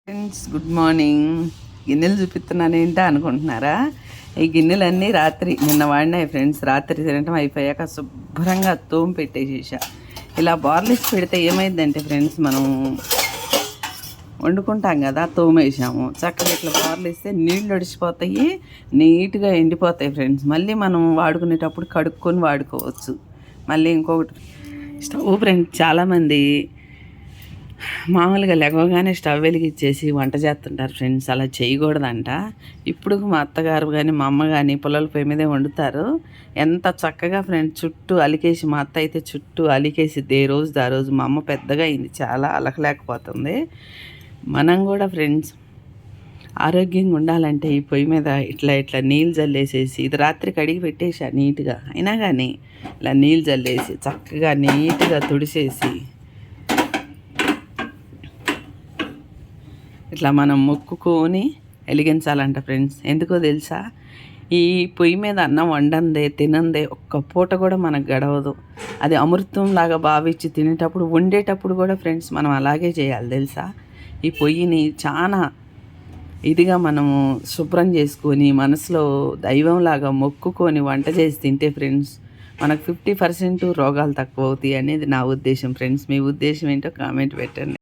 Friends good morning. గిన్నెలు చూపిస్తున్నాను ఏంటో అనుకుంటున్నారా? ఈ గిన్నెలన్నీ రాత్రి నిన్న వాడినాయి ఫ్రెండ్స్. రాత్రి తినటం అయిపోయాక శుభ్రంగా తోము పెట్టేసేసా. ఇలా బార్లిక్స్ పెడితే ఏమైందంటే ఫ్రెండ్స్, మనం వండుకుంటాం కదా, తోమేసాము చక్కగా ఇట్లా బార్లిస్తే నీళ్ళు ఒడిచిపోతాయి, నీట్గా ఎండిపోతాయి ఫ్రెండ్స్. మళ్ళీ మనం వాడుకునేటప్పుడు కడుక్కొని వాడుకోవచ్చు. మళ్ళీ ఇంకొకటి స్టవ్ ఫ్రెండ్స్, చాలామంది మామూలుగా లేవగానే స్టవ్ వెలిగించేసి వంట చేస్తుంటారు ఫ్రెండ్స్. అలా చేయకూడదంట. ఇప్పుడు మా అత్తగారు కానీ మా అమ్మ కానీ పుల్లల పొయ్యి మీదే వండుతారు. ఎంత చక్కగా ఫ్రెండ్స్ చుట్టూ అలికేసి, మా అత్త అయితే చుట్టూ అలికేసిద్ది ఏ రోజు ఆ రోజు. మా అమ్మ పెద్దగా అయింది, చాలా అలకలేకపోతుంది. మనం కూడా ఫ్రెండ్స్ ఆరోగ్యంగా ఉండాలంటే ఈ పొయ్యి మీద ఇట్లా ఇట్లా నీళ్ళు జల్లేసేసి, ఇది రాత్రి కడిగి పెట్టేసా నీట్గా, అయినా కానీ ఇలా నీళ్ళు జల్లేసి చక్కగా నీట్గా తుడిసేసి ఇట్లా మనం మొక్కుకొని వెలిగించాలంట ఫ్రెండ్స్. ఎందుకో తెలుసా? ఈ పొయ్యి మీద అన్నం వండందే తినందే ఒక్క పూట కూడా మనకు గడవదు. అది అమృతంలాగా భావించి తినేటప్పుడు, వండేటప్పుడు కూడా ఫ్రెండ్స్ మనం అలాగే చేయాలి తెలుసా? ఈ పొయ్యిని చాలా ఇదిగా మనము శుభ్రం చేసుకొని మనసులో దైవంలాగా మొక్కుకొని వంట చేసి తింటే ఫ్రెండ్స్ మనకు 50% రోగాలు తక్కువ అవుతాయి అనేది నా ఉద్దేశం ఫ్రెండ్స్. మీ ఉద్దేశం ఏంటో కామెంట్ పెట్టండి.